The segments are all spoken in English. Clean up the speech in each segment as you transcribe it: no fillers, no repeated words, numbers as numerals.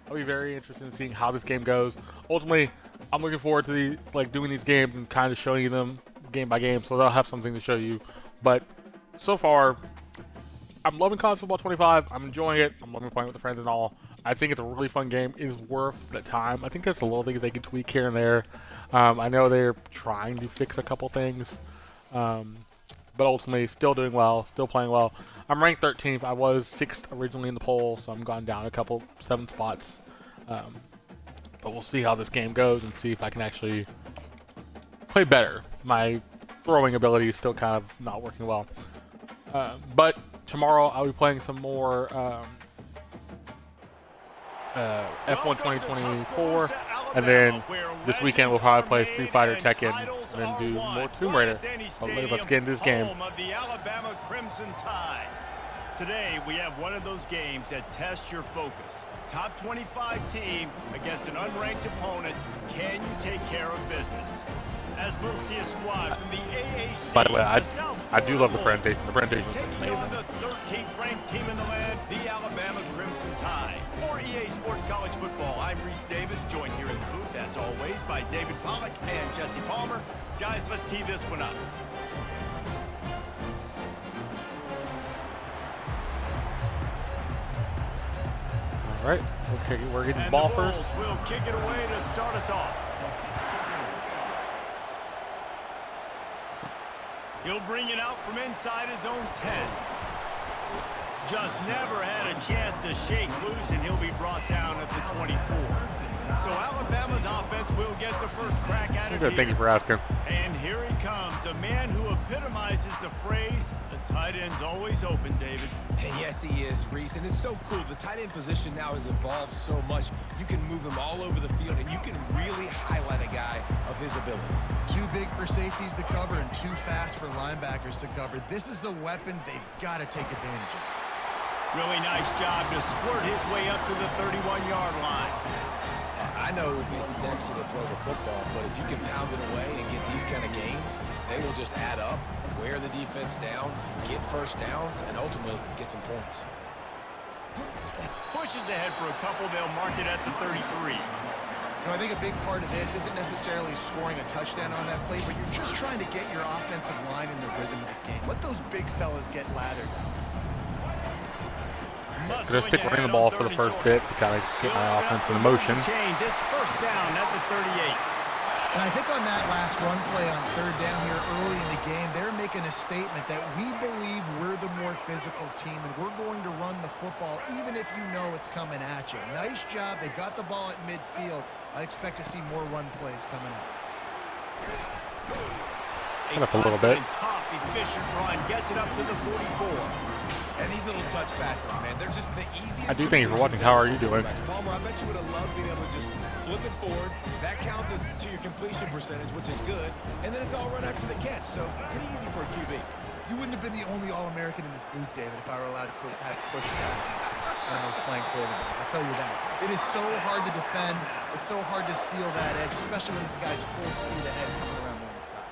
I'll be very interested in seeing how this game goes. Ultimately, I'm looking forward to doing these games and kind of showing you them game by game, so they'll have something to show you. But so far, I'm loving College Football 25. I'm enjoying it. I'm loving playing with the friends and all. I think it's a really fun game. It is worth the time. I think there's a little things they can tweak here and there. I know they're trying to fix a couple things, but ultimately still doing well, still playing well. I'm ranked 13th. I was 6th originally in the poll, so I'm gone down a couple, 7 spots. But we'll see how this game goes and see if I can actually play better. My throwing ability is still kind of not working well. But tomorrow I'll be playing some more F1 2024, and then this weekend we'll probably play Street Fighter Tekken, and then do more Tomb Raider. Let's get into this game. Today we have one of those games that tests your focus. Top 25 team against an unranked opponent. Can you take care of business? As we'll see a squad from the AAC. By the way, I do love the presentation. The presentation is amazing. On the 13th ranked team in the land, the Alabama Crimson Tide. For EA Sports College Football, I'm Reese Davis, joined here in the booth, as always, by David Pollack and Jesse Palmer. Guys, let's tee this one up. All right, okay, we're getting the ball first. We'll kick it away to start us off. He'll bring it out from inside his own 10. Just never had a chance to shake loose, and he'll be brought down at the 24. So Alabama's offense will get the first crack at it. Good, thank you for asking. And here he comes, a man who epitomizes the phrase, the tight end's always open, David. And yes, he is, Reese, and it's so cool. The tight end position now has evolved so much. You can move him all over the field, and you can really highlight a guy of his ability. Too big for safeties to cover and too fast for linebackers to cover. This is a weapon they've got to take advantage of. Really nice job to squirt his way up to the 31-yard line. I know it's sexy to throw the football, but if you can pound it away and get these kind of gains, they will just add up, wear the defense down, get first downs, and ultimately get some points. Pushes ahead for a couple. They'll mark it at the 33. You know, I think a big part of this isn't necessarily scoring a touchdown on that play, but you're just trying to get your offensive line in the rhythm of the game. Let those big fellas get lathered. Gonna stick running the ball for the first bit to kind of get my offense in motion. It's first down at the 38. And I think on that last run play on third down here early in the game, they're making a statement that we believe we're the more physical team and we're going to run the football even if you know it's coming at you. Nice job. They got the ball at midfield. I expect to see more run plays coming up. Cut up a little bit. Tough, efficient run. Gets it up to the 44. And these little touch passes, man, they're just the easiest. I do thank you for watching. How are you doing? Palmer, I bet you would have loved being able to just flip it forward. That counts as to your completion percentage, which is good. And then it's all run after the catch, so pretty easy for a QB. You wouldn't have been the only All-American in this booth, David, if I were allowed to have push passes when I was playing quarterback. I'll tell you that. It is so hard to defend. It's so hard to seal that edge, especially when this guy's full speed ahead coming around the inside.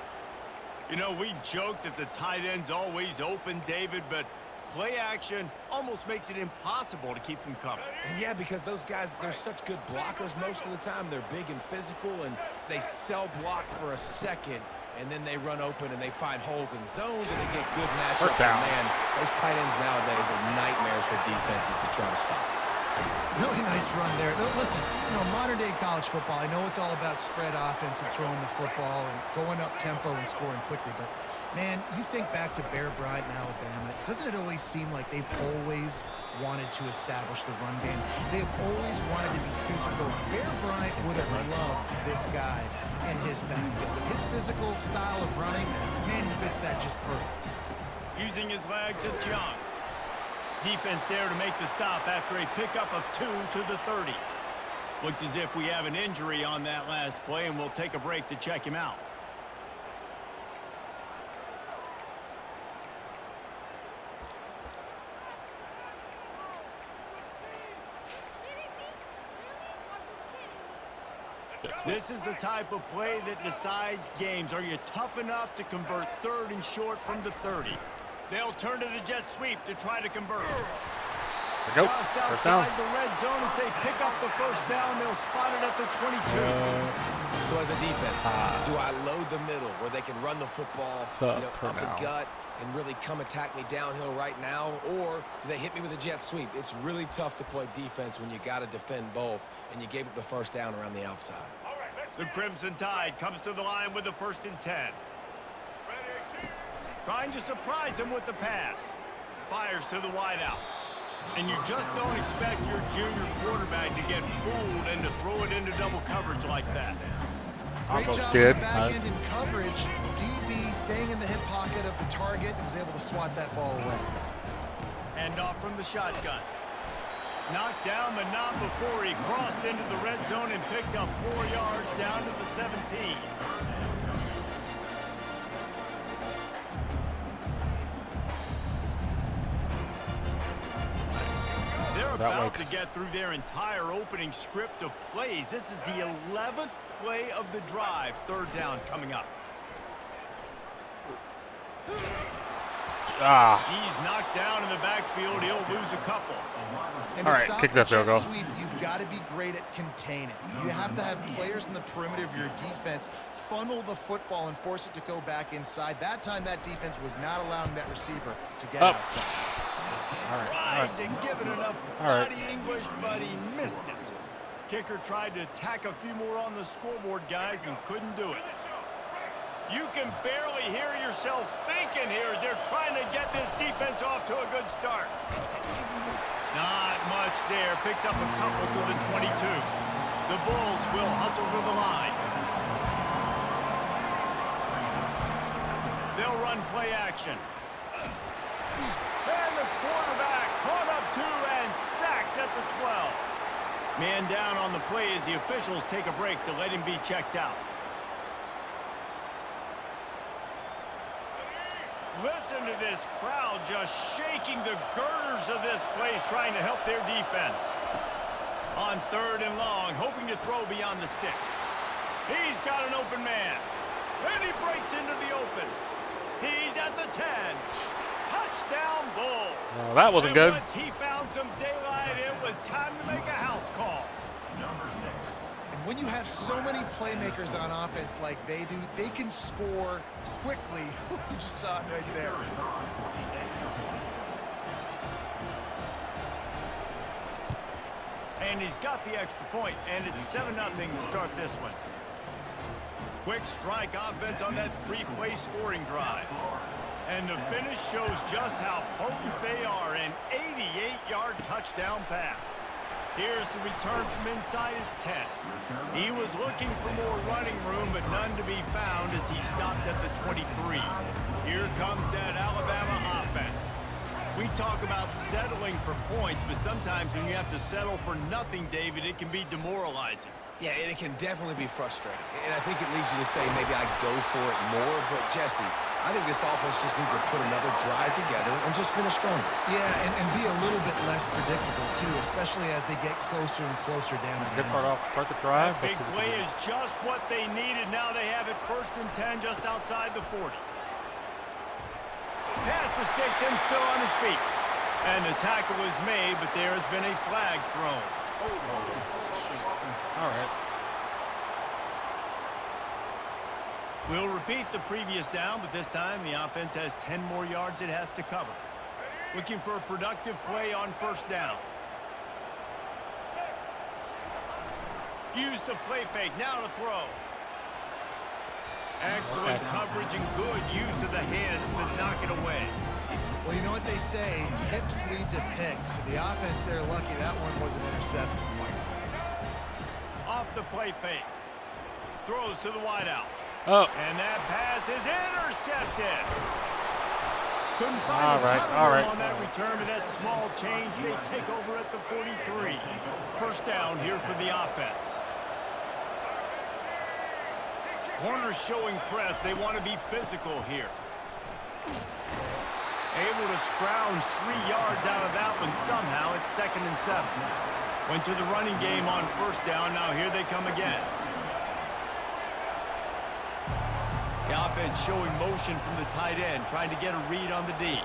You know, we joke that the tight end's always open, David, but play action almost makes it impossible to keep them covered. And yeah, because those guys, they're such good blockers most of the time. They're big and physical, and they sell block for a second, and then they run open and they find holes in zones, and they get good matchups. And man, those tight ends nowadays are nightmares for defenses to try to stop. Really nice run there. No, listen, modern-day college football, I know it's all about spread offense and throwing the football and going up tempo and scoring quickly, but, man, you think back to Bear Bryant in Alabama, doesn't it always seem like they've always wanted to establish the run game? They have always wanted to be physical. Bear Bryant would have loved this guy in his backfield. With his physical style of running, man, he fits that just perfect. Using his legs, it's Young. Defense there to make the stop after a pickup of 2 to the 30. Looks as if we have an injury on that last play, and we'll take a break to check him out. This is the type of play that decides games. Are you tough enough to convert 3rd and short from the 30? They'll turn to the jet sweep to try to convert. Just outside the red zone as they pick up the first down. They'll spot it at the 22. So as a defense, do I load the middle where they can run the football up the gut and really come attack me downhill right now? Or do they hit me with a jet sweep? It's really tough to play defense when you got to defend both, and you gave up the first down around the outside. The Crimson Tide comes to the line with the 1st and 10. Trying to surprise him with the pass. Fires to the wideout. And you just don't expect your junior quarterback to get fooled and to throw it into double coverage like that. Great job on the back end in coverage. DB staying in the hip pocket of the target and was able to swat that ball away. Hand off from the shotgun. Knocked down, but not before he crossed into the red zone and picked up 4 yards down to the 17. They're about to get through their entire opening script of plays. This is the 11th play of the drive. 3rd down coming up. He's knocked down in the backfield. He'll lose a couple. And all right, kick that field goal. Sweep, you've got to be great at containing. You have to have players in the perimeter of your defense funnel the football and force it to go back inside. That time, that defense was not allowing that receiver to get outside. Tried to give it enough body English, but he missed it. Kicker tried to tack a few more on the scoreboard, guys, and couldn't do it. You can barely hear yourself thinking here as they're trying to get this defense off to a good start. Not much there. Picks up a couple to the 22. The Bulls will hustle to the line. They'll run play action. And the quarterback caught up 2 and sacked at the 12. Man down on the play as the officials take a break to let him be checked out. Listen to this crowd just shaking the girders of this place, trying to help their defense. On 3rd and long, hoping to throw beyond the sticks. He's got an open man. And he breaks into the open. He's at the 10. Touchdown, Bulls. Well, that wasn't good. Once he found some daylight, it was time to make a house call. Number 6. And when you have so many playmakers on offense like they do, they can score quickly. You just saw it right there. And he's got the extra point, and it's 7-0 to start this one. Quick strike offense on that 3-play scoring drive. And the finish shows just how potent they are. An 88-yard touchdown pass. Here's the return from inside his 10. He was looking for more running room, but none to be found as he stopped at the 23. Here comes that Alabama offense. We talk about settling for points, but sometimes when you have to settle for nothing, David, it can be demoralizing. Yeah, and it can definitely be frustrating. And I think it leads you to say maybe I go for it more. But, Jesse, I think this offense just needs to put another drive together and just finish stronger. Yeah, and be a little bit less predictable, too, especially as they get closer and closer down the Good part off, start the drive. That big play is just what they needed. Now they have it 1st and 10 just outside the 40. Pass the sticks and still on his feet. And the tackle is made, but there has been a flag thrown. All right. We'll repeat the previous down, but this time the offense has 10 more yards it has to cover. Looking for a productive play on 1st down. Use the play fake. Now to throw. Excellent coverage and good use of the hands to knock it away. Well, you know what they say, tips lead to picks. The offense, they're lucky that one wasn't intercepted. Off the play fake. Throws to the wideout. Oh. And that pass is intercepted. Couldn't find All right. on that return to that small change. They take over at the 43. First down here for the offense. Corners showing press. They want to be physical here. Able to scrounge 3 yards out of that one somehow. It's 2nd and 7. Went to the running game on first down. Now here they come again. The offense showing motion from the tight end, trying to get a read on the D.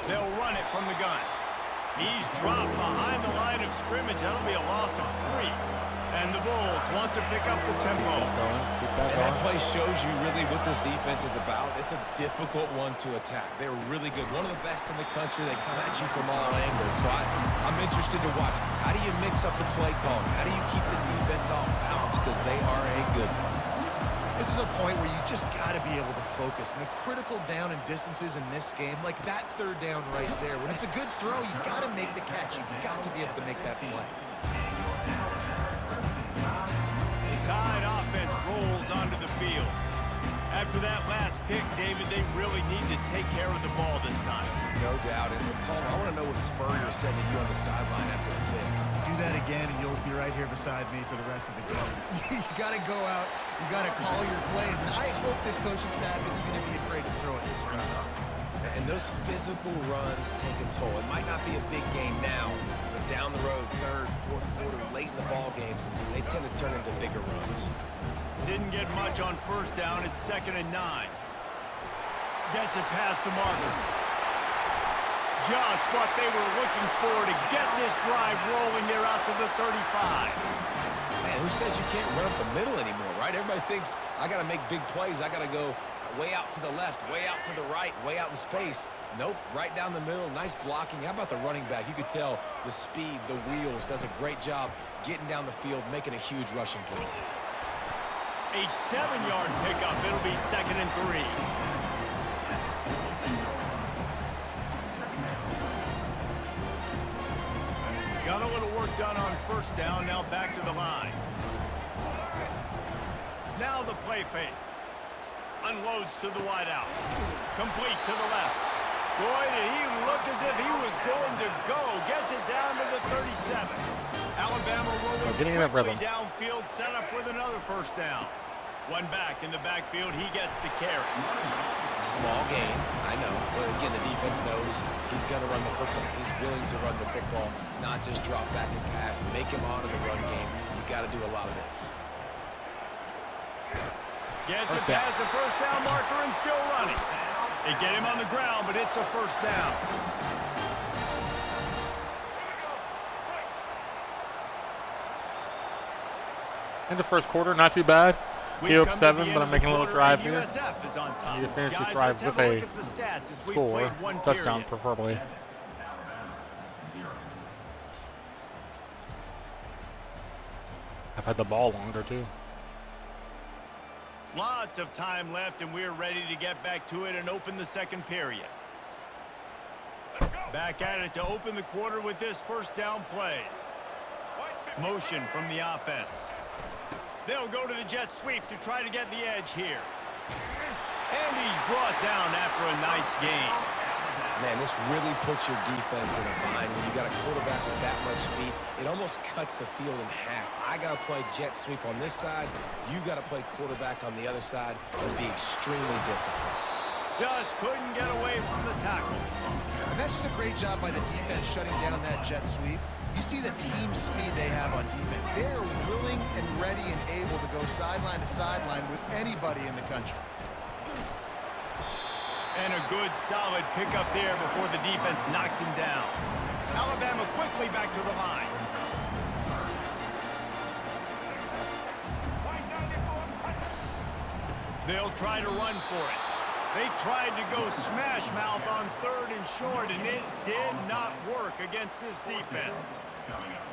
They'll run it from the gun. He's dropped behind the line of scrimmage. That'll be a loss of 3. And the Bulls want to pick up the tempo. And that play shows you really what this defense is about. It's a difficult one to attack. They're really good. One of the best in the country. They come at you from all angles. So I'm interested to watch. How do you mix up the play calling? How do you keep the defense off balance? Because they are a good one. This is a point where you just got to be able to focus. And the critical down and distances in this game, like that third down right there, when it's a good throw, you got to make the catch. You've got to be able to make that play. The Tide offense rolls onto the field. After that last pick, David, they really need to take care of the ball this time. No doubt. And Paul, I want to know what Spurrier said to you on the sideline after the pick. Do that again, and you'll be right here beside me for the rest of the game. You got to go out. You got to call your plays. And I hope this coaching staff isn't going to be afraid to throw it this way. And those physical runs take a toll. It might not be a big game now, but down the road, third, fourth quarter, late in the ball games, they tend to turn into bigger runs. Didn't get much on first down. It's 2nd and 9. Gets it past the marker. Just what they were looking for to get this drive rolling there out to the 35. Man, who says you can't run up the middle anymore, right? Everybody thinks, I got to make big plays. I got to go way out to the left, way out to the right, way out in space. Nope, right down the middle. Nice blocking. How about the running back? You could tell the speed, the wheels, does a great job getting down the field, making a huge rushing play. A 7-yard pickup. It'll be 2nd and 3. Got a little work done on first down. Now back to the line. Now the play fake. Unloads to the wideout. Complete to the left. Boy, did he look as if he was going to go. Gets it down to the 37. Alabama rolling quickly downfield, set up with another first down. One back in the backfield. He gets the carry. Small game, I know. But again, the defense knows he's going to run the football. He's willing to run the football, not just drop back and pass. Make him honor the run game. You got to do a lot of this. Gets it past the first down marker and still running. They get him on the ground, but it's a first down. In the first quarter, not too bad. He up 7, but I'm making a little drive here. USF is on top. You finish the Guys, drive with a score, touchdown period. preferably. I've had the ball longer too. Lots of time left, and we're ready to get back to it and open the second period. Back at it to open the quarter with this first down play. Motion from the offense. They'll go to the jet sweep to try to get the edge here. And he's brought down after a nice gain. Man, this really puts your defense in a bind. When you got a quarterback with that much speed, it almost cuts the field in half. I got to play jet sweep on this side. You got to play quarterback on the other side and be extremely disciplined. Just couldn't get away from the tackle. And that's just a great job by the defense shutting down that jet sweep. You see the team speed they have on defense. They are willing and ready and able to go sideline to sideline with anybody in the country. And a good, solid pickup there before the defense knocks him down. Alabama quickly back to the line. They'll try to run for it. They tried to go smash mouth on 3rd and short, and it did not work against this defense.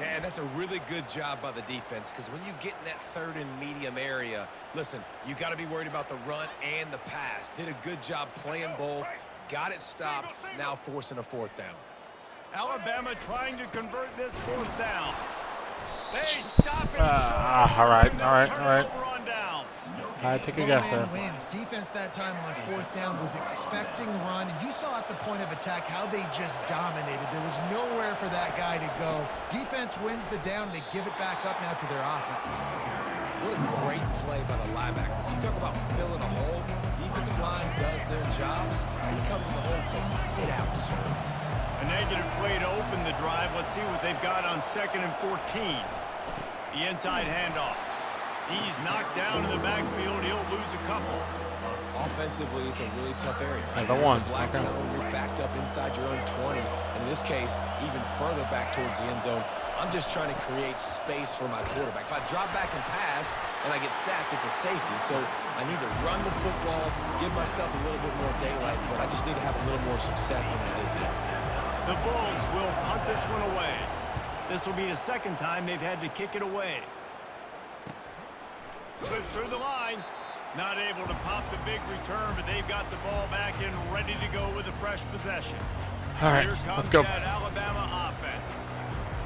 And that's a really good job by the defense, because when you get in that third and medium area, listen, you got to be worried about the run and the pass. Did a good job playing both, got it stopped, now forcing a fourth down. Alabama trying to convert this fourth down. They stop it short. All right. On downs. I take a guess there. Wins. Defense that time on fourth down was expecting run, and you saw at the point of attack how they just dominated. There was nowhere for that guy to go. Defense wins the down. They give it back up now to their offense. What a great play by the linebacker. You talk about filling a hole. Defensive line does their jobs. He comes in the hole and says, sit out, sir. A negative play to open the drive. Let's see what they've got on 2nd and 14. The inside handoff. He's knocked down in the backfield. He'll lose a couple. Offensively, it's a really tough area. Right? The one. Black zone, you're backed up inside your own 20. And in this case, even further back towards the end zone. I'm just trying to create space for my quarterback. If I drop back and pass and I get sacked, it's a safety. So I need to run the football, give myself a little bit more daylight, but I just need to have a little more success than I did there. The Bulls will punt this one away. This will be the second time they've had to kick it away. Slips through the line. Not able to pop the big return, but they've got the ball back and ready to go with a fresh possession. All right, Here comes let's go. that Alabama offense.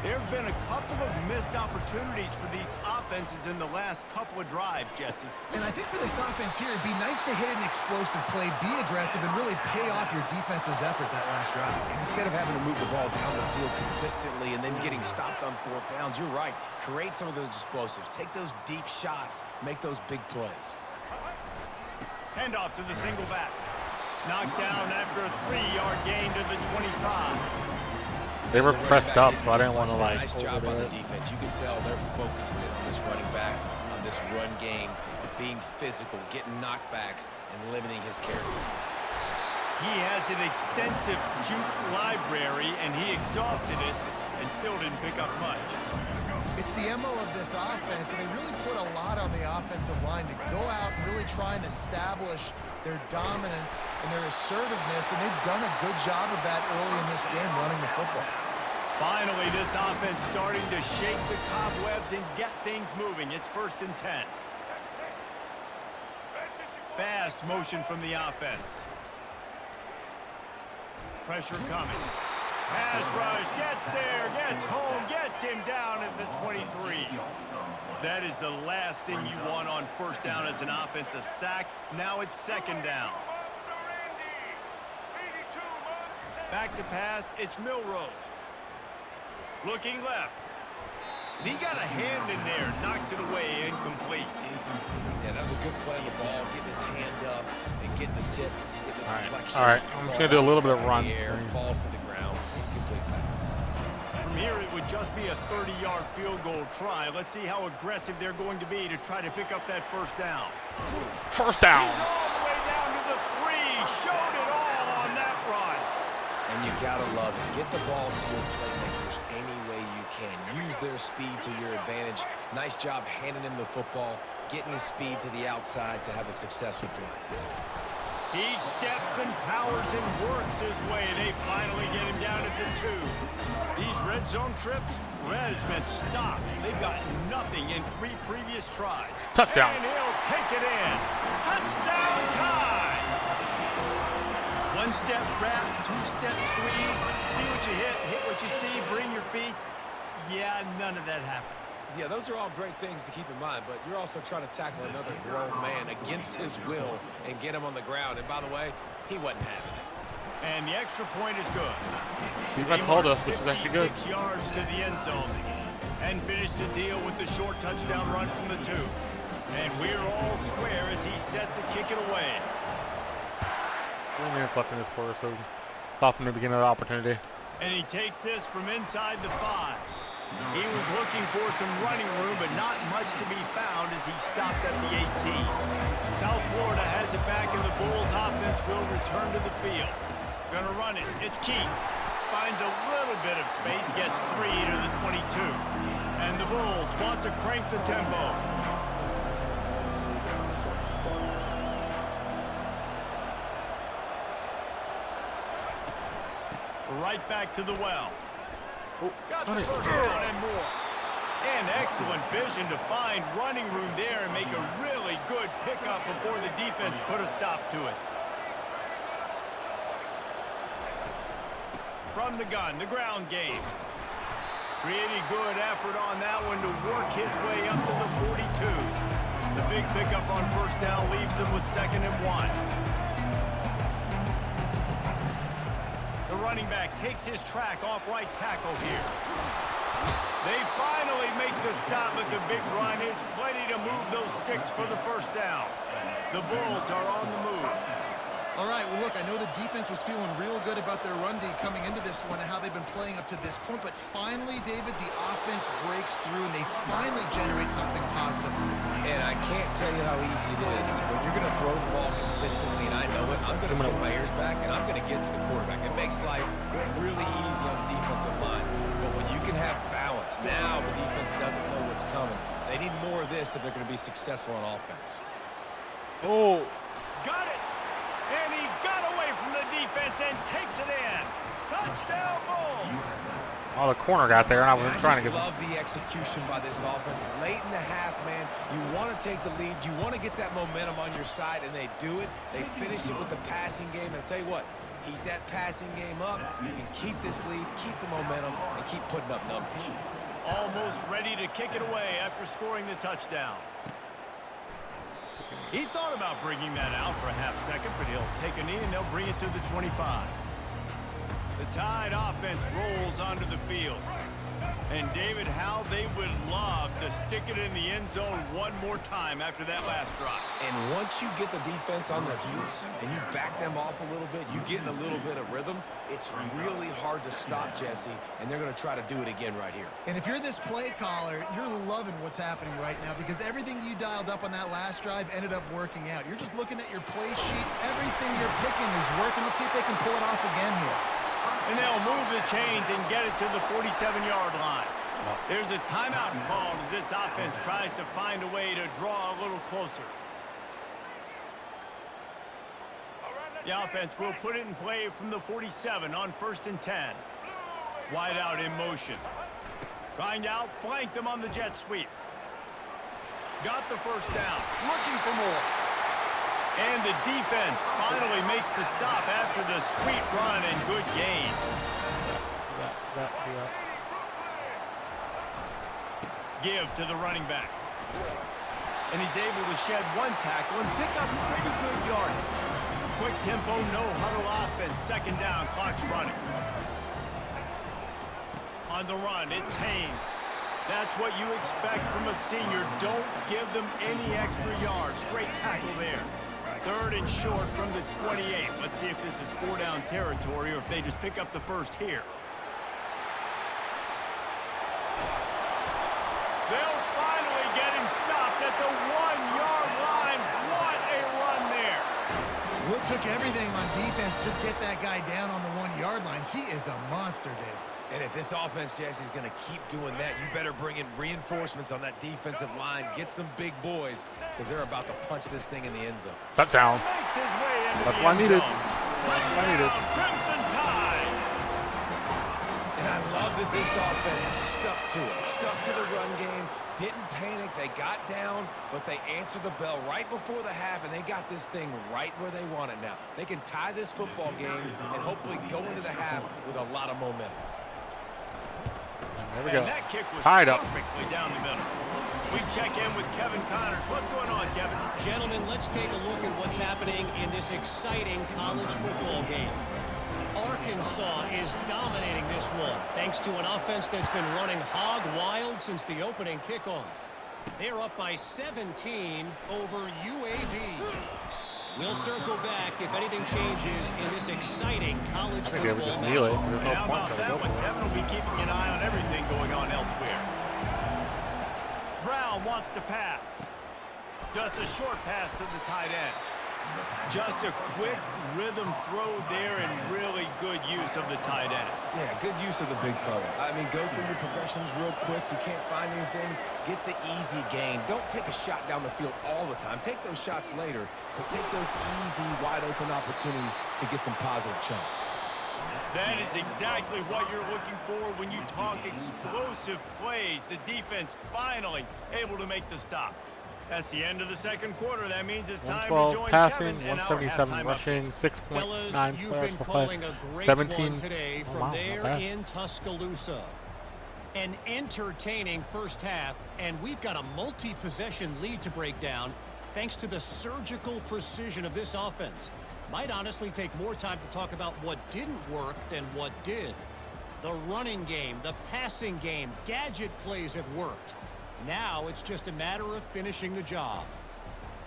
There have been a couple of missed opportunities for these offenses in the last couple of drives, Jesse. And I think for this offense here, it'd be nice to hit an explosive play, be aggressive, and really pay off your defense's effort that last drive. And instead of having to move the ball down the field consistently and then getting stopped on fourth downs, you're right. Create some of those explosives. Take those deep shots. Make those big plays. Handoff to the single back. Knocked down after a 3-yard gain to the 25. They were pressed up, so I didn't want to like. Nice job on the defense. You can tell they're focused in on this running back, on this run game, being physical, getting knockbacks, and limiting his carries. He has an extensive juke library, and he exhausted it and still didn't pick up much. It's the MO of this offense, and they really put a lot on the offensive line to go out and really try and establish their dominance and their assertiveness, and they've done a good job of that early in this game running the football. Finally, this offense starting to shake the cobwebs and get things moving. It's 1st and 10. Fast motion from the offense. Pressure coming. Pass rush, gets there, gets home, gets him down at the 23. That is the last thing you want on first down as an offensive sack. Now it's 2nd down. Back to pass, it's Milroe. Looking left. And he got a hand in there, knocks it away, incomplete. Yeah, that was a good play on the ball, getting his hand up and getting the tip, getting the deflection. All right, I'm just going to do a little bit of run. Falls to the ground, complete pass. From here, it would just be a 30-yard field goal try. Let's see how aggressive they're going to be to try to pick up that first down. First down. He's all the way down to the 3. Showed it all on that run. And you got to love it. Get the ball to your playmakers any way you can. Use their speed to your advantage. Nice job handing him the football, getting his speed to the outside to have a successful play. He steps and powers and works his way. They finally get him down at the 2. These red zone trips, red has been stopped. They've got nothing in 3 previous tries. Touchdown. And he'll take it in. Touchdown time. 1-step wrap, 2-step squeeze. See what you hit what you see, bring your feet. Yeah, none of that happened. Yeah, those are all great things to keep in mind, but you're also trying to tackle another grown man against his will and get him on the ground. And by the way, he wasn't having it. And the extra point is good. Defense hold us, which is actually good. 56 yards to the end zone. And finished the deal with the short touchdown run from the 2. And we're all square as he's set to kick it away. 3 minutes left in this quarter, so thought from the beginning of the opportunity. And he takes this from inside the 5. He was looking for some running room, but not much to be found as he stopped at the 18. South Florida has it back, and the Bulls offense will return to the field. Gonna run it. It's Keith. Finds a little bit of space, gets 3 to the 22. And the Bulls want to crank the tempo. Right back to the well. Got the first down and more. And excellent vision to find running room there and make a really good pickup before the defense put a stop to it. From the gun, the ground game. Pretty good effort on that one to work his way up to the 42. The big pickup on first down leaves them with 2nd and 1. The running back takes his track off right tackle here. They finally make the stop, but the big run is plenty to move those sticks for the first down. The Bulls are on the move. All right, well, look, I know the defense was feeling real good about their run D coming into this one and how they've been playing up to this point, but finally, David, the offense breaks through and they finally generate something positive on the ground. And I can't tell you how easy it is. When you're going to throw the ball consistently, and I know it, I'm going to put my ears back and I'm going to get to the quarterback. It makes life really easy on the defensive line. But when you can have balance, now the defense doesn't know what's coming. They need more of this if they're going to be successful on offense. Oh. Got it! And he got away from the defense and takes it in. Touchdown, Bulls! Oh, the corner got there, and I wasn't trying to get. I love the execution by this offense. Late in the half, man, you want to take the lead. You want to get that momentum on your side, and they do it. They finish it with the passing game. And I'll tell you what, keep that passing game up. You can keep this lead, keep the momentum, and keep putting up numbers. Almost ready to kick it away after scoring the touchdown. He thought about bringing that out for a half second, but he'll take a knee and they'll bring it to the 25. The Tide offense rolls onto the field. And David, how they would love to stick it in the end zone one more time after that last drive. And once you get the defense on their heels and you back them off a little bit, you get in a little bit of rhythm, it's really hard to stop, Jesse, and they're going to try to do it again right here. And if you're this play caller, you're loving what's happening right now because everything you dialed up on that last drive ended up working out. You're just looking at your play sheet. Everything you're picking is working. Let's see if they can pull it off again here. And they'll move the chains and get it to the 47-yard line. There's a timeout called as this offense tries to find a way to draw a little closer. The offense will put it in play from the 47 on 1st and 10. Wide out in motion. Trying out, flanked them on the jet sweep. Got the first down, looking for more. And the defense finally makes the stop after the sweet run and good gain. Give to the running back. And he's able to shed one tackle and pick up pretty good yardage. Quick tempo, no huddle offense. 2nd down, clock's running. On the run, it's Haynes. That's what you expect from a senior. Don't give them any extra yards. Great tackle there. 3rd and short from the 28. Let's see if this is 4-down territory or if they just pick up the first here. They'll finally get him stopped at the 1-yard line. What a run there. Well, it took everything on defense to just get that guy down on the 1-yard line. He is a monster, Dave. And if this offense, Jesse, is going to keep doing that, you better bring in reinforcements on that defensive line. Get some big boys because they're about to punch this thing in the end zone. Touchdown. Makes his way into That's the what I end needed. zone. That's what I needed. Crimson Tide. And I love that this offense stuck to it, stuck to the run game, didn't panic. They got down, but they answered the bell right before the half, and they got this thing right where they want it now. They can tie this football game and hopefully go into the half with a lot of momentum. There we go. And that kick was Tied up. perfectly down the middle. We check in with Kevin Connors. What's going on, Kevin? Gentlemen, let's take a look at what's happening in this exciting college football game. Arkansas is dominating this one, thanks to an offense that's been running hog wild since the opening kickoff. They're up by 17 over UAB. We'll circle back if anything changes in this exciting college I think they would football just kneel it. matchup. There's no How point about to that go one? for it. Kevin will be keeping an eye on everything going on elsewhere. Brown wants to pass. Just a short pass to the tight end. Just a quick rhythm throw there and really good use of the tight end. Yeah, good use of the big fella. I mean, go through your progressions real quick. You can't find anything. Get the easy gain. Don't take a shot down the field all the time. Take those shots later, but take those easy, wide-open opportunities to get some positive chunks. That is exactly what you're looking for when you talk explosive plays. The defense finally able to make the stop. That's the end of the second quarter. That means it's time to join passing, Kevin and our 177 halftime rushing, 6.9 Fellas, you've yards been per play, calling a great 17 one today oh, from wow, there not bad. in Tuscaloosa. An entertaining first half, and we've got a multi-possession lead to break down thanks to the surgical precision of this offense. Might honestly take more time to talk about what didn't work than what did. The running game, the passing game, gadget plays have worked. Now it's just a matter of finishing the job.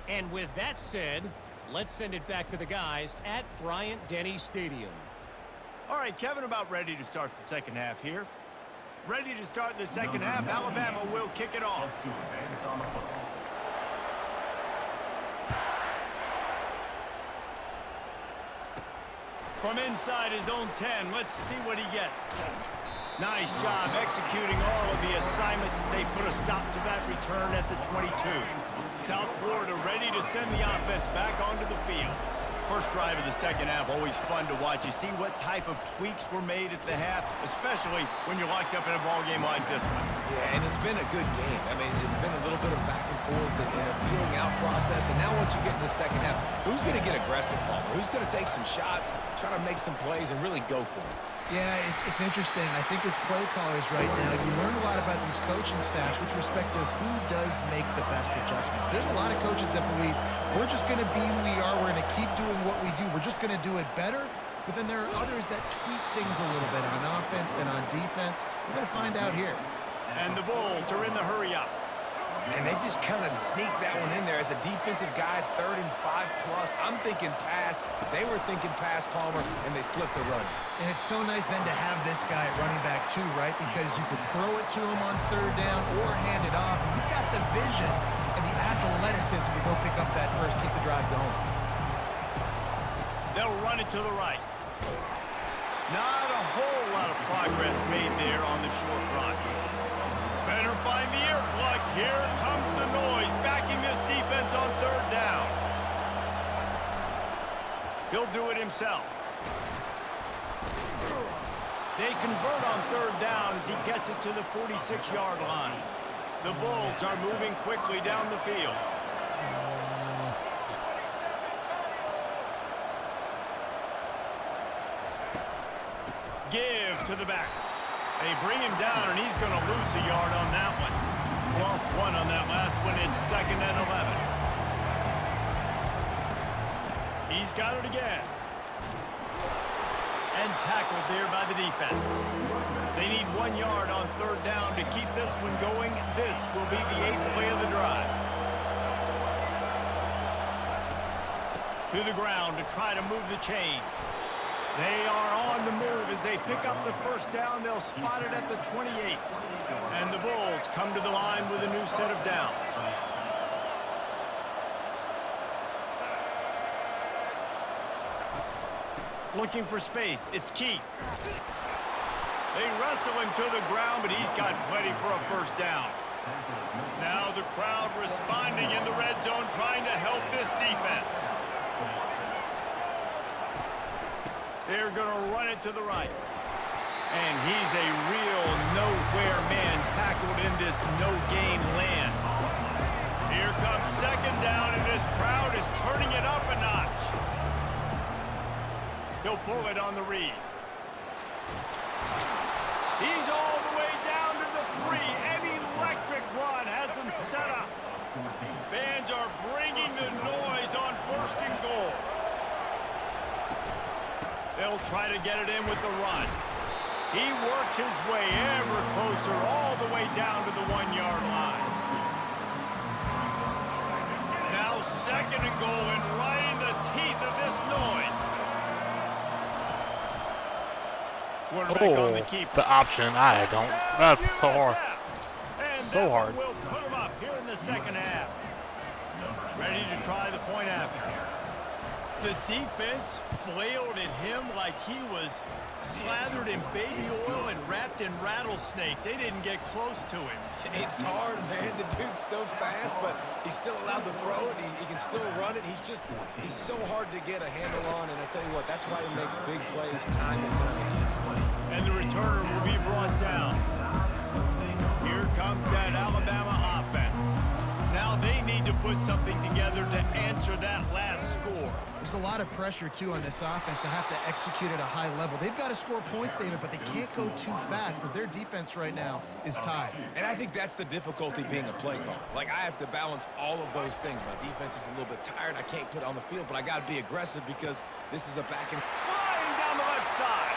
And with that said, let's send it back to the guys at Bryant-Denny Stadium. All right, Kevin, about ready to start the second half here. Ready to start the second half. Alabama will kick it off. From inside his own 10, let's see what he gets. Nice job executing all of the assignments as they put a stop to that return at the 22. South Florida ready to send the offense back onto the field. First drive of the second half, always fun to watch. You see what type of tweaks were made at the half, especially when you're locked up in a ball game like this one. Yeah, and it's been a good game. I mean, it's been a little bit of back and forth and a feeling out process. And now once you get in the second half, who's going to get aggressive, Palmer? Who's going to take some shots, try to make some plays, and really go for it? Yeah, it's interesting. I think as play callers right now, you learn a lot about these coaching staffs with respect to who does make the best adjustments. There's a lot of coaches that believe we're just going to be who we are. We're going to keep doing what we do. We're just going to do it better. But then there are others that tweak things a little bit on offense and on defense. We're going to find out here. And the Bulls are in the hurry up. And they just kind of sneaked that one in there as a defensive guy, 3rd and 5+. I'm thinking pass. They were thinking pass, Palmer, and they slipped the run. And it's so nice then to have this guy at running back too, right? Because you could throw it to him on 3rd down or hand it off. And he's got the vision and the athleticism to go pick up that first, keep the drive going. They'll run it to the right. Not a whole lot of progress made there on the short run. Better find the ear plugs. Here comes the noise, backing this defense on 3rd down. He'll do it himself. They convert on 3rd down as he gets it to the 46-yard line. The Bulls are moving quickly down the field. Give to the back. They bring him down, and he's going to lose a yard on that one. Lost 1 on that last one. It's 2nd and 11. He's got it again. And tackled there by the defense. They need 1 yard on 3rd down to keep this one going. This will be the 8th play of the drive. To the ground to try to move the chains. They are on the move as they pick up the 1st down. They'll spot it at the 28. And the Bulls come to the line with a new set of downs. Looking for space. It's Keith. They wrestle him to the ground, but he's got plenty for a 1st down. Now the crowd responding in the red zone, trying to help this defense. They're going to run it to the right. And he's a real nowhere man tackled in this no-gain land. Here comes 2nd down, and this crowd is turning it up a notch. He'll pull it on the read. He's all the way down to the 3. An electric run has him set up. Fans are bringing the noise on 1st and goal. They'll try to get it in with the run. He works his way ever closer all the way down to the 1-yard line. Now 2nd and goal, and right in the teeth of this noise. Quarterback on the keeper. The option, I don't. That's so hard. And So hard. We'll put him up here in the second half. Ready to try the point after. The defense flailed at him like he was slathered in baby oil and wrapped in rattlesnakes. They didn't get close to him. It's hard, man. The dude's so fast, but he's still allowed to throw it. He can still run it. He's so hard to get a handle on, and I tell you what, that's why he makes big plays time and time again. And the returner will be brought down. Here comes that Alabama offense. Now they need to put something together to answer that last score. There's a lot of pressure, too, on this offense to have to execute at a high level. They've got to score points, David, but they can't go too fast because their defense right now is tied. And I think that's the difficulty being a play caller. Like, I have to balance all of those things. My defense is a little bit tired. I can't put it on the field, but I got to be aggressive because this is a back and Flying down the left side.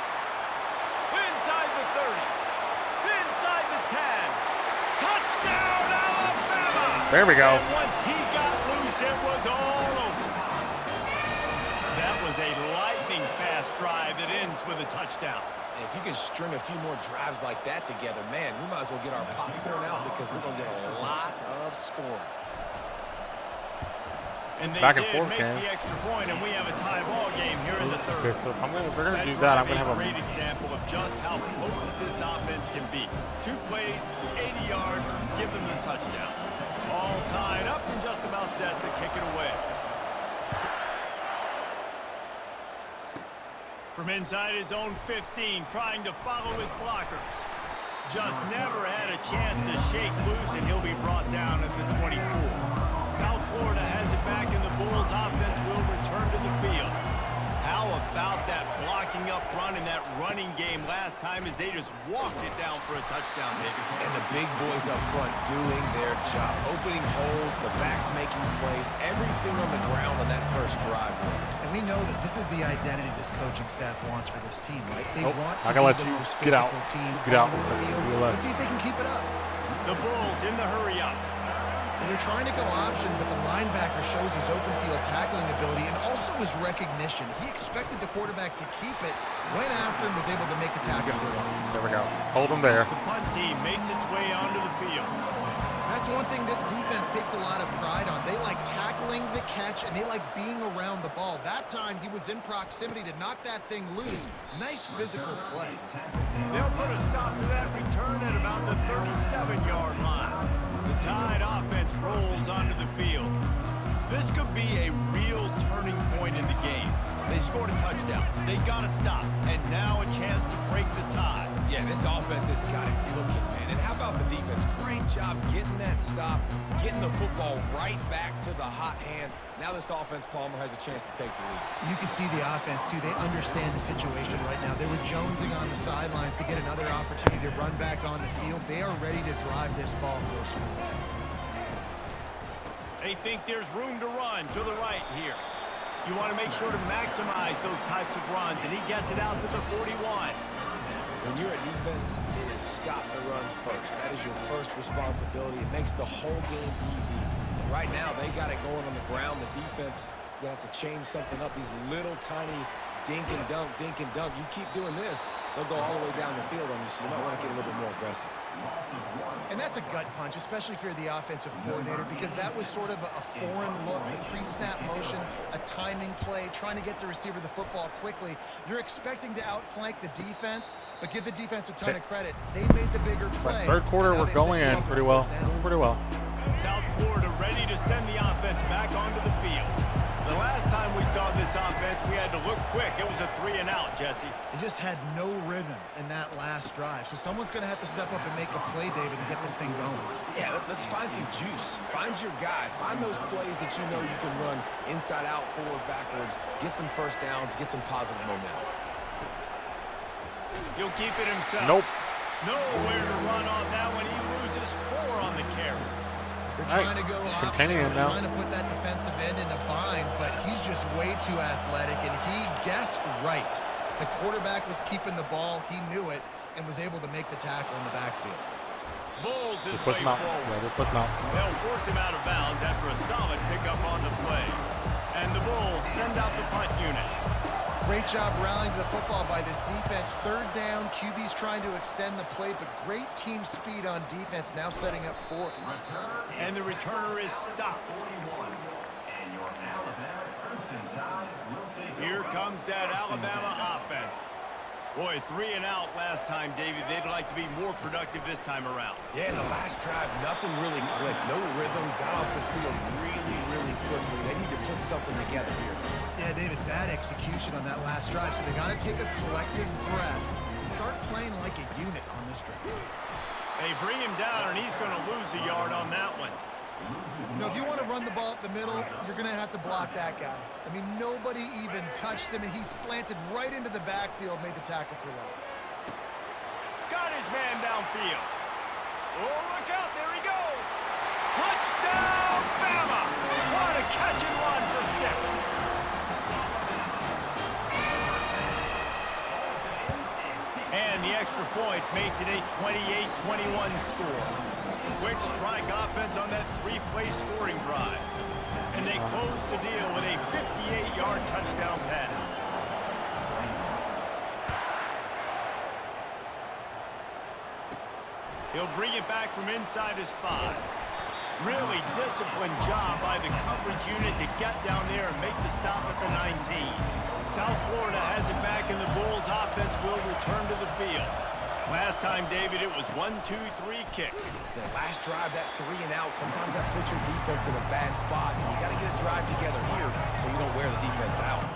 Inside the 30. Inside the 10. Touchdown, Alabama! There we go. And once he got loose, it was all over. That was a lightning-fast drive that ends with a touchdown. if you can string a few more drives like that together, man, we might as well get our popcorn out because we're going to get a lot of scoring. And they Back and did forth make game. the extra point, and we have a tie ball game here in the third. Okay, so if we're gonna do That's that, I'm gonna have a a great example of just how potent this offense can be. 2 plays, 80 yards, give them the touchdown. All tied up and just about set to kick it away. From inside his own 15, trying to follow his blockers. Just never had a chance to shake loose, and he'll be brought down at the 24. South Florida has it back, and the Bulls offense will return to the field. How about that blocking up front and that running game last time as they just walked it down for a touchdown, David? And the big boys up front doing their job. Opening holes, the backs making plays, everything on the ground on that first drive. And we know that this is the identity this coaching staff wants for this team, right? They want to I gotta be let the you most get out. physical team Get out. on the field. Let's see if they can keep it up. The Bulls in the hurry up. And they're trying to go option, but the linebacker shows his open field tackling ability and also his recognition. He expected the quarterback to keep it, went after and was able to make the tackle for loss. There we go. Hold him there. The punt team makes its way onto the field. That's one thing this defense takes a lot of pride on. They like tackling the catch, and they like being around the ball. That time, he was in proximity to knock that thing loose. Nice physical play. They'll put a stop to that return at about the 37-yard line. The Tide offense rolls onto the field. This could be a real turning point in the game. They scored a touchdown. They got to stop. And now a chance to break the tie. Yeah, this offense has got it cooking, man. And how about the defense? Great job getting that stop, getting the football right back to the hot hand. Now this offense, Palmer, has a chance to take the lead. You can see the offense, too. They understand the situation right now. They were jonesing on the sidelines to get another opportunity to run back on the field. They are ready to drive this ball real smooth. They think there's room to run to the right here. You want to make sure to maximize those types of runs, and he gets it out to the 41. When you're a defense, it is stop the run first. That is your first responsibility. It makes the whole game easy. And right now, they got it going on the ground. The defense is going to have to change something up. These little tiny dink and dunk, dink and dunk. You keep doing this, they'll go all the way down the field on you, so you might want to get a little bit more aggressive. And that's a gut punch, especially if you're the offensive coordinator, because that was sort of a foreign look, the pre-snap motion, a timing play, trying to get the receiver the football quickly. You're expecting to outflank the defense, but give the defense a ton of credit. They made the bigger play. Third quarter, we're going in pretty well. Doing pretty well. South Florida ready to send the offense back onto the field. The last time we saw this offense, we had to look quick. It was a 3-and-out, Jesse. They just had no rhythm in that last drive. So someone's going to have to step up and make a play, David, and get this thing going. Yeah, let's find some juice. Find your guy. Find those plays that you know you can run inside out, forward, backwards. Get some first downs. Get some positive momentum. He'll keep it himself. Nope. Nowhere to run on that one. He loses 4 on the carry. They're trying to go option, him now. trying to put that defensive end in a bind, but he's just way too athletic, and he guessed right. The quarterback was keeping the ball. He knew it and was able to make the tackle in the backfield. Bulls his Just push way him out. forward. Yeah, just push him out. They'll force him out of bounds after a solid pickup on the play. And the Bulls send out the punt unit. Great job rallying to the football by this defense. Third down, QB's trying to extend the play, but great team speed on defense, now setting up fourth. And the returner is stopped. Here comes that Alabama offense. Boy, 3 and out last time, David. They'd like to be more productive this time around. Yeah, the last drive, nothing really clicked. No rhythm, got off the field really, really quickly. They need to put something together here. Yeah, David, bad execution on that last drive, so they got to take a collective breath and start playing like a unit on this drive. They bring him down, and he's going to lose a yard on that one. You know, if you want to run the ball up the middle, you're going to have to block that guy. I mean, nobody even touched him, and he slanted right into the backfield, made the tackle for loss. Got his man downfield. Oh, look out, there he goes. Touchdown, Bama. What a catch and run for 6. And the extra point makes it a 28-21 score. Quick strike offense on that 3-play scoring drive. And they close the deal with a 58-yard touchdown pass. He'll bring it back from inside his 5. Really disciplined job by the coverage unit to get down there and make the stop at the 19. South Florida has it back, and the Bulls offense will return to the field. Last time, David, it was 1-2-3 kick. That last drive, that 3 and out, sometimes that puts your defense in a bad spot, and you got to get a drive together here so you don't wear the defense out.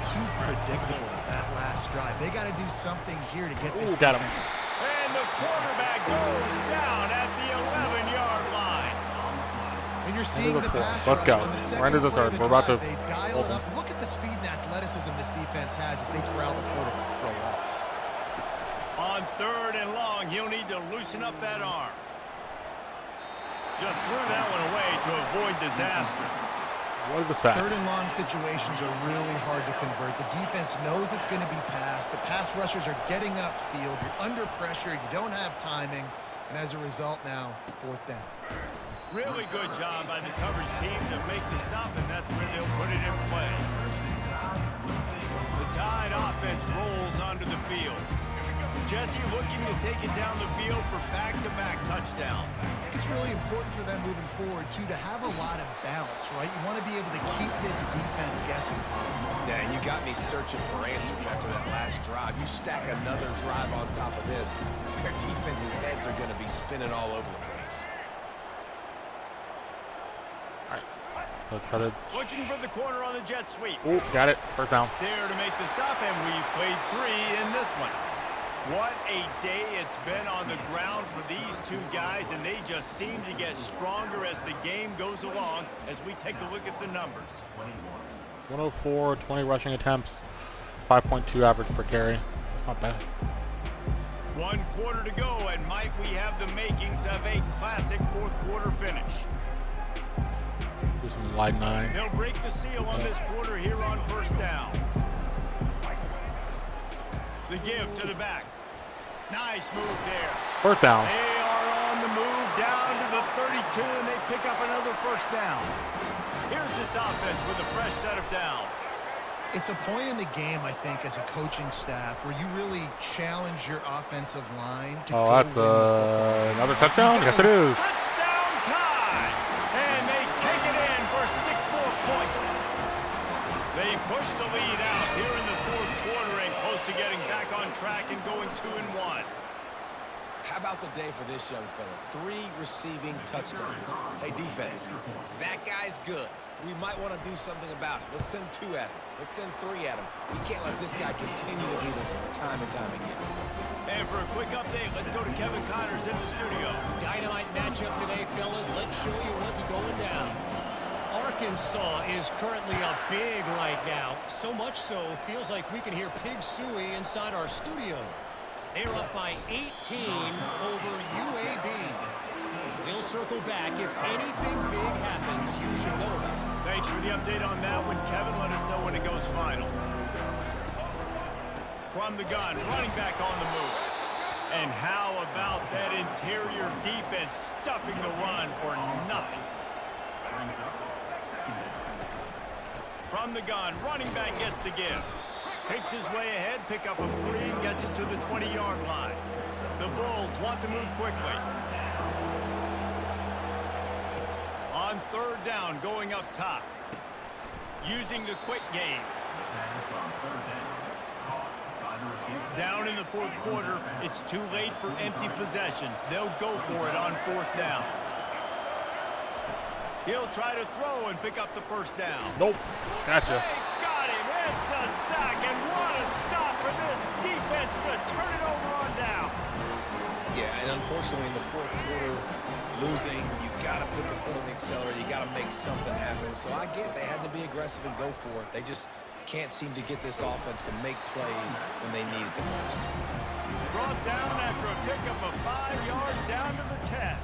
Too predictable, that last drive. They got to do something here to get this. Got him. And the quarterback goes down at the 11-yard line. And you're seeing the pass Let's rush go. on the second We're into the play of third. the We're about drive. to They dial it open. up. Look at the speed and athleticism this defense has as they corral the quarterback for a loss. On 3rd and long, he'll need to loosen up that arm. Just threw that one away to avoid disaster. What is the sack? 3rd and long situations are really hard to convert. The defense knows it's going to be passed. The pass rushers are getting upfield. You're under pressure. You don't have timing. And as a result now, 4th down. Really good job by the coverage team to make the stop, and that's where they'll put it in play. The Tide offense rolls onto the field. Jesse looking to take it down the field for back-to-back touchdowns. I think it's really important for them moving forward, too, to have a lot of bounce, right? You want to be able to keep this defense guessing. Yeah, and you got me searching for answers after that last drive. You stack another drive on top of this, their defense's heads are going to be spinning all over the place. Let's try to... Looking for the corner on the jet sweep. Oh, got it. 1st down. There to make the stop, and we've played 3 in this one. What a day it's been on the ground for these two guys, and they just seem to get stronger as the game goes along as we take a look at the numbers. 104, 20 rushing attempts, 5.2 average per carry. That's not bad. 1 quarter to go, and might we have the makings of a classic 4th quarter finish. Do some wide 9. They'll break the seal on this quarter here on 1st down. The give to the back. Nice move there. 4th down. They are on the move down to the 32, and they pick up another 1st down. Here's this offense with a fresh set of downs. It's a point in the game, I think, as a coaching staff where you really challenge your offensive line to Oh, go that's win the football. another touchdown? Yes, it is. Touchdown time! And they take it in for 6 more points. They push the lead out here in the 4th quarter and close to getting back on track and going 2-1. How about the day for this young fella? 3 receiving touchdowns. Hey, defense, that guy's good. We might want to do something about it. Let's send 2 at him. Let's send 3 at him. We can't let this guy continue to do this time and time again. And for a quick update, let's go to Kevin Connors in the studio. Dynamite matchup today, fellas. Let's show you what's going down. Arkansas is currently up big right now. So much so, feels like we can hear Pig Suey inside our studio. They're up by 18 over UAB. We'll circle back. If anything big happens, you should know about it. Thanks for the update on that one, Kevin. Let us know when it goes final. From the gun, running back on the move. And how about that interior defense stuffing the run for nothing? From the gun, running back gets the give. Picks his way ahead, pick up a 3, and gets it to the 20-yard line. The Bulls want to move quickly. On third down, going up top. Using the quick game. Down in the fourth quarter, it's too late for empty possessions. They'll go for it on fourth down. He'll try to throw and pick up the first down. Nope. Gotcha. They got him. It's a sack, and what a stop for this defense to turn it over on down. Yeah, and unfortunately in the fourth quarter, losing, you got to put the foot on the accelerator. You got to make something happen. So I get they had to be aggressive and go for it. They just can't seem to get this offense to make plays when they need it the most. Brought down after a pickup of 5 yards down to the 10.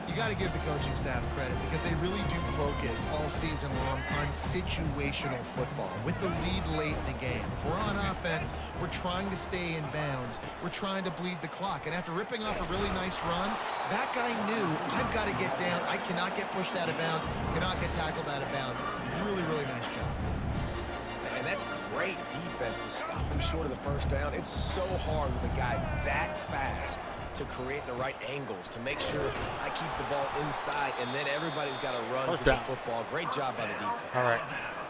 You got to give the coaching staff credit because they really do focus all season long on situational football with the lead late in the game. If we're on offense, we're trying to stay in bounds. We're trying to bleed the clock. And after ripping off a really nice run, that guy knew, I've got to get down. I cannot get pushed out of bounds, cannot get tackled out of bounds. Really, really nice job. And that's great defense to stop him short of the first down. It's so hard with a guy that fast to create the right angles, to make sure I keep the ball inside, and then everybody's got to run First to down. the football. Great job by the defense. All right.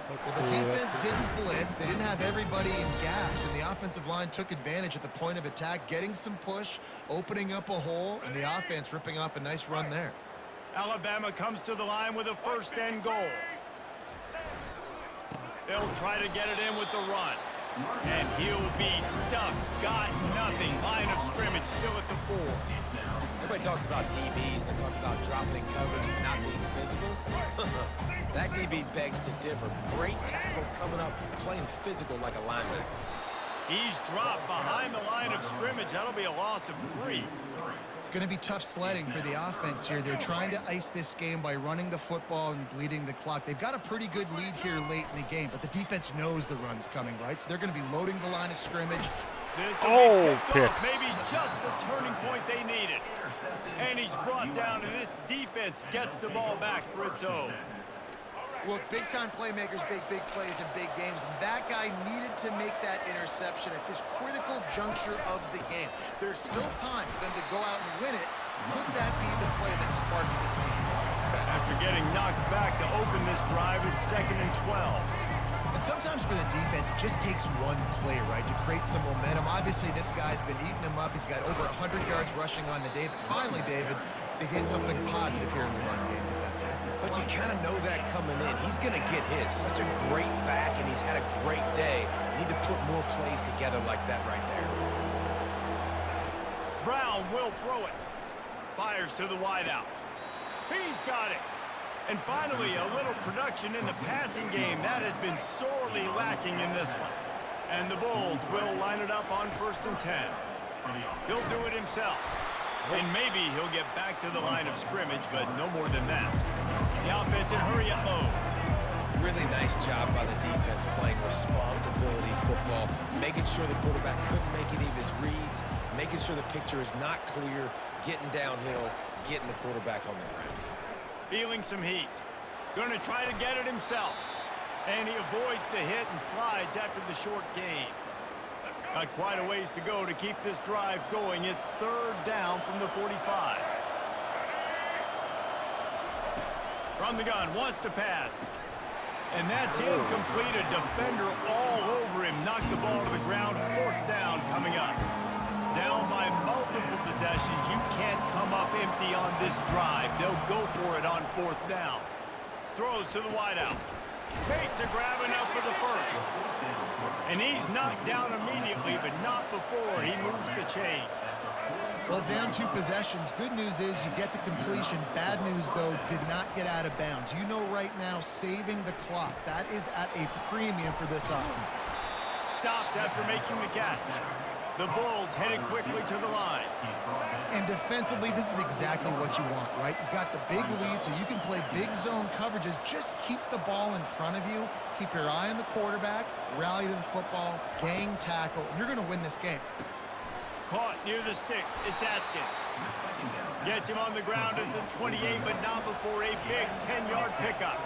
Well, the defense didn't blitz. They didn't have everybody in gaps, and the offensive line took advantage at the point of attack, getting some push, opening up a hole, and the offense ripping off a nice run there. Alabama comes to the line with a first and goal. They'll try to get it in with the run. And he'll be stuck. Got nothing. Line of scrimmage still at the 4. Everybody talks about DBs. They talk about dropping in coverage and not being physical. That DB begs to differ. Great tackle coming up, playing physical like a linebacker. He's dropped behind the line of scrimmage. That'll be a loss of 3. It's going to be tough sledding for the offense here. They're trying to ice this game by running the football and bleeding the clock. They've got a pretty good lead here late in the game, but the defense knows the run's coming, right? So they're going to be loading the line of scrimmage. This will be picked off. Maybe just the turning point they needed. And he's brought down, and this defense gets the ball back for its own. Look, big-time playmakers, big plays in big games. And that guy needed to make that interception at this critical juncture of the game. There's still time for them to go out and win it. Could that be the play that sparks this team? After getting knocked back to open this drive, it's 2nd and 12. And sometimes for the defense, it just takes one play, right, to create some momentum. Obviously, this guy's been eating him up. He's got over 100 yards rushing on the day. But finally, David, they get something positive here in the run game defensively. But you kind of know that coming in. He's going to get his. Such a great back, and he's had a great day. Need to put more plays together like that right there. Brown will throw it. Fires to the wideout. He's got it. And finally, a little production in the passing game. That has been sorely lacking in this one. And the Bulls will line it up on 1st and 10. He'll do it himself. And maybe he'll get back to the line of scrimmage, but no more than that. The offense in hurry-up mode. Really nice job by the defense playing responsibility football, making sure the quarterback couldn't make any of his reads, making sure the picture is not clear, getting downhill, getting the quarterback on the ground. Feeling some heat. Going to try to get it himself. And he avoids the hit and slides after the short gain. Got quite a ways to go to keep this drive going. It's 3rd down from the 45. From the gun, wants to pass. And that's incomplete. A defender all over him. Knocked the ball to the ground. 4th down coming up. Down by multiple possessions. You can't come up empty on this drive. They'll go for it on 4th down. Throws to the wideout. Makes a grab enough for the first. And he's knocked down immediately, but not before he moves the chains. Well, down 2 possessions. Good news is you get the completion. Bad news, though, did not get out of bounds. You know right now, saving the clock. That is at a premium for this offense. Stopped after making the catch. The Bulls headed quickly to the line. And defensively, this is exactly what you want, right? You got the big lead, so you can play big zone coverages. Just keep the ball in front of you. Keep your eye on the quarterback. Rally to the football. Gang tackle. And you're going to win this game. Caught near the sticks. It's Atkins. Gets him on the ground at the 28, but not before a big 10-yard pickup.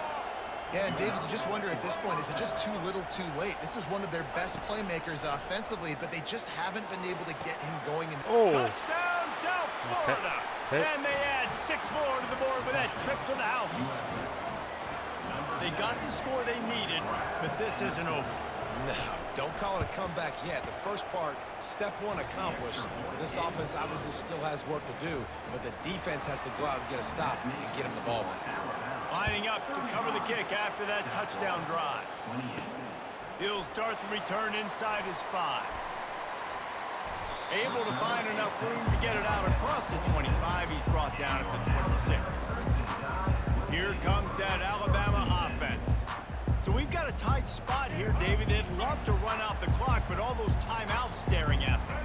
Yeah, and David, you just wonder at this point, is it just too little too late? This is one of their best playmakers offensively, but they just haven't been able to get him going. Touchdown, South Florida. Okay. And they Once more to the board with that trip to the house. They got the score they needed, but this isn't over. No, don't call it a comeback yet. The first part, step one accomplished. This offense obviously still has work to do, but the defense has to go out and get a stop and get him the ball back. Lining up to cover the kick after that touchdown drive. He'll start the return inside his 5. Able to find enough room to get it out across the 25. He's brought down at the 26. Here comes that Alabama offense. So we've got a tight spot here, David. They'd love to run out the clock, but all those timeouts staring at them.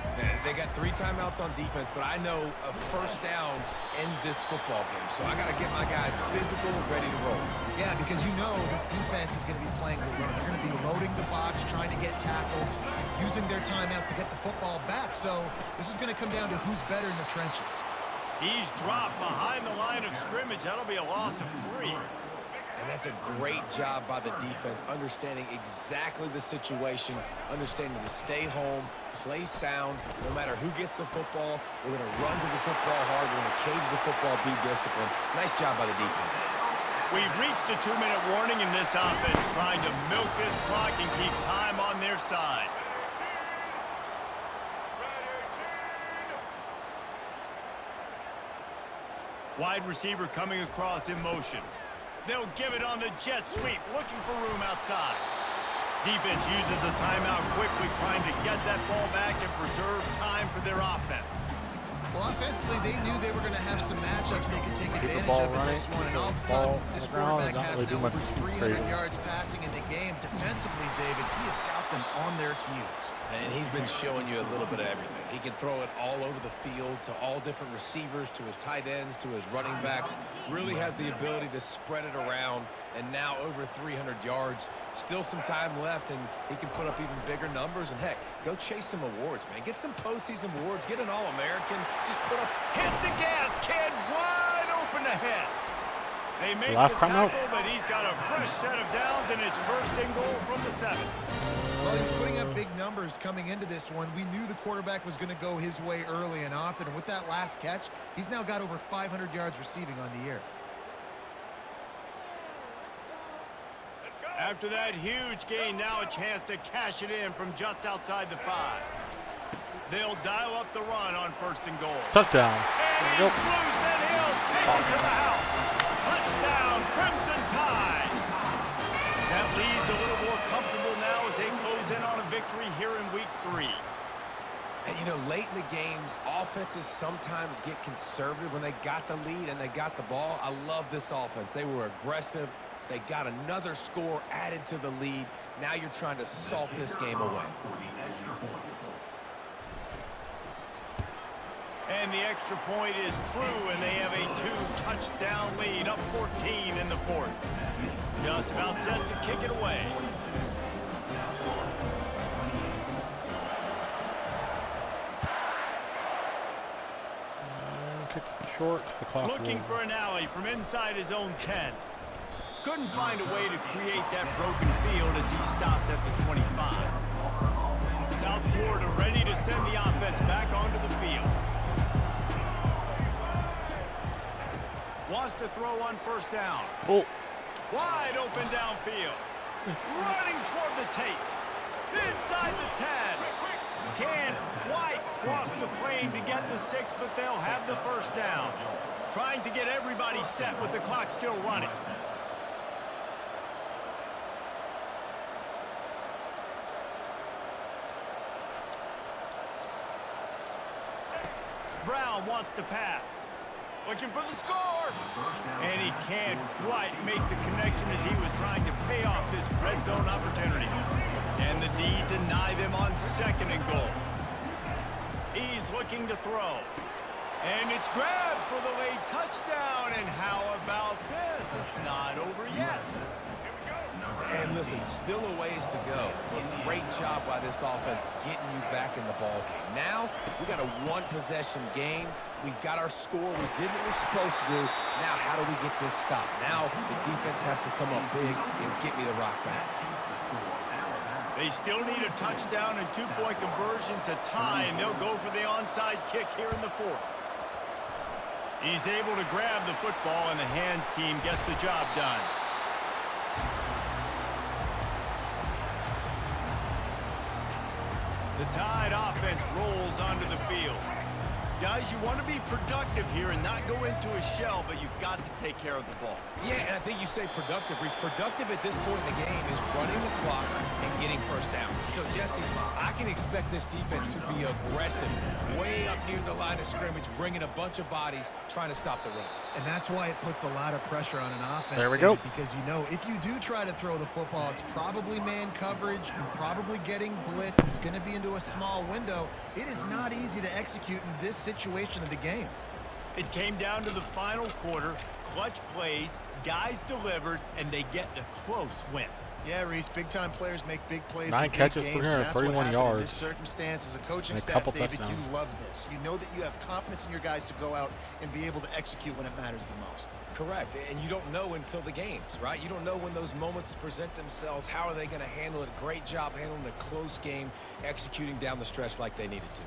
They got 3 timeouts on defense, but I know a first down ends this football game. So I got to get my guys physical, ready to roll. Yeah, because you know this defense is going to be playing the run. They're going to be loading the box, trying to get tackles, using their timeouts to get the football back. So this is going to come down to who's better in the trenches. He's dropped behind the line of scrimmage. That'll be a loss of 3. And that's a great job by the defense, understanding exactly the situation, understanding to stay home, play sound. No matter who gets the football, we're going to run to the football hard. We're going to cage the football, be disciplined. Nice job by the defense. We've reached the 2-minute warning in this offense, trying to milk this clock and keep time on their side. Wide receiver coming across in motion. They'll give it on the jet sweep, looking for room outside. Defense uses a timeout quickly, trying to get that ball back and preserve time for their offense. Well, offensively, they knew they were going to have some matchups they could take advantage of in this one. And all of a sudden, this quarterback has now over 300 yards passing in the game. Defensively, David, he has got them on their heels. And he's been showing you a little bit of everything. He can throw it all over the field to all different receivers, to his tight ends, to his running backs. Really has the ability to spread it around. And now over 300 yards. Still some time left, and he can put up even bigger numbers. And, heck, go chase some awards, man. Get some postseason awards. Get an All-American. Just put up. Hit the gas, kid. Wide open ahead. They make Last the time out. tackle, but he's got a fresh set of downs, and it's first and goal from the 7. Well, he's putting up big numbers coming into this one. We knew the quarterback was going to go his way early and often. And with that last catch, he's now got over 500 yards receiving on the year. After that huge gain, now a chance to cash it in from just outside the 5. They'll dial up the run on first and goal. Touchdown. And he's loose, and he'll take it to the house. Touchdown, Crimson Tide. That lead's a little more comfortable now as they close in on a victory here in week 3. And, you know, late in the games, offenses sometimes get conservative when they got the lead and they got the ball. I love this offense. They were aggressive. They got another score added to the lead. Now you're trying to salt this game away. And the extra point is true, and they have a 2-touchdown lead, up 14 in the 4th. Just about set to kick it away. Kick short. The clock Looking for an alley from inside his own 10. Couldn't find a way to create that broken field as he stopped at the 25. South Florida ready to send the offense back onto the field. Wants to throw on first down. Oh. Wide open downfield. Running toward the tape. Inside the 10. Can't quite cross the plane to get the 6, but they'll have the first down. Trying to get everybody set with the clock still running. Brown wants to pass. Looking for the score. And he can't quite make the connection as he was trying to pay off this red zone opportunity. And the D deny them on second and goal. He's looking to throw. And it's grabbed for the late touchdown. And how about this? It's not over yet. And listen, still a ways to go. But great job by this offense getting you back in the ball game. Now, we got a one-possession game. We got our score. We did what we're supposed to do. Now, how do we get this stopped? Now, the defense has to come up big and get me the rock back. They still need a touchdown and two-point conversion to tie, and they'll go for the onside kick here in the 4th. He's able to grab the football, and the hands team gets the job done. The Tide offense rolls onto the field. Guys, you want to be productive here and not go into a shell, but you've got to take care of the ball. Yeah, and I think you say productive, Reese. Productive at this point in the game is running the clock and getting first down. So, Jesse, I can expect this defense to be aggressive, way up near the line of scrimmage, bringing a bunch of bodies, trying to stop the run. And that's why it puts a lot of pressure on an offense. There we go. Because you know, if you do try to throw the football, it's probably man coverage. You're probably getting blitzed. It's going to be into a small window. It is not easy to execute in this situation of the game. It came down to the final quarter. Clutch plays, guys delivered, and they get a close win. Yeah, Reese, big-time players make big plays 9 in big catches, games, and that's what 331 happened in yards. this circumstance. As a coaching And a staff, couple David, touchdowns. you love this. You know that you have confidence in your guys to go out and be able to execute when it matters the most. Correct, and you don't know until the games, right? You don't know when those moments present themselves. How are they going to handle it? Great job handling a close game, executing down the stretch like they needed to.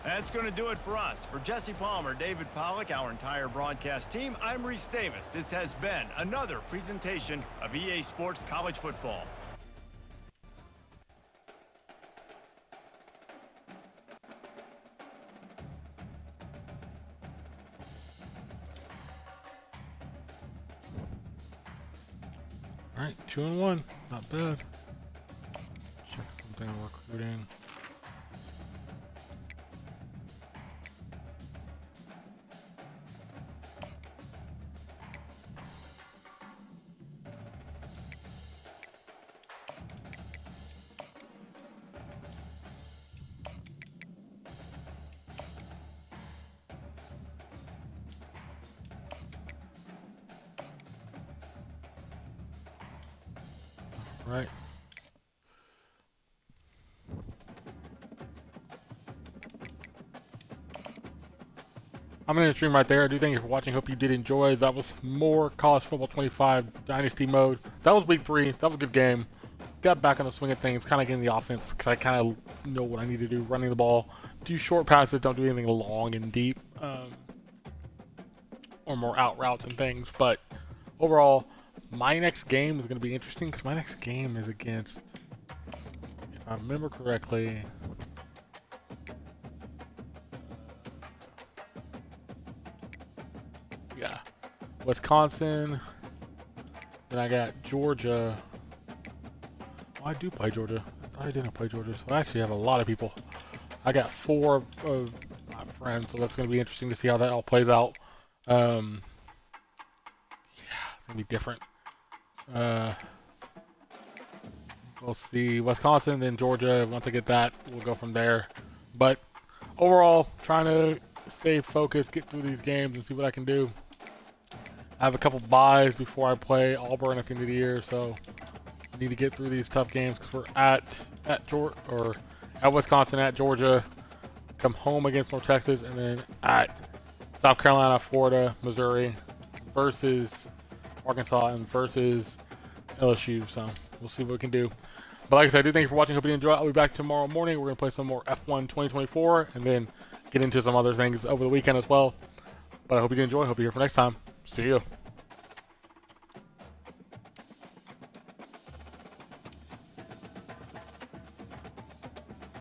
That's going to do it for us. For Jesse Palmer, David Pollack, our entire broadcast team, I'm Reese Davis. This has been another presentation of EA Sports College Football. All right, 2-1, not bad. Check something on recruiting. Right. I'm going to stream right there. I do thank you for watching. Hope you did enjoy. That was more College Football 25 Dynasty mode. That was week 3. That was a good game. Got back on the swing of things, kind of getting the offense because I kind of know what I need to do. Running the ball, do short passes, don't do anything long and deep, or more out routes and things. But overall, my next game is going to be interesting because my next game is against, if I remember correctly, yeah, Wisconsin. Then I got Georgia. Oh, I do play Georgia. I thought I didn't play Georgia. So I actually have a lot of people. I got 4 of my friends, so that's going to be interesting to see how that all plays out. Yeah, it's going to be different. We'll see Wisconsin, then Georgia. Once I get that, we'll go from there. But overall, trying to stay focused, get through these games, and see what I can do. I have a couple buys before I play Auburn at the end of the year, so I need to get through these tough games because we're at Georgia or at Wisconsin, at Georgia, come home against North Texas, and then at South Carolina, Florida, Missouri, versus Arkansas, and versus LSU. So we'll see what we can do. But like I said, I do thank you for watching. Hope you enjoy it. I'll be back tomorrow morning. We're going to play some more F1 2024 and then get into some other things over the weekend as well. But I hope you do enjoy. Hope you're here for next time. See you.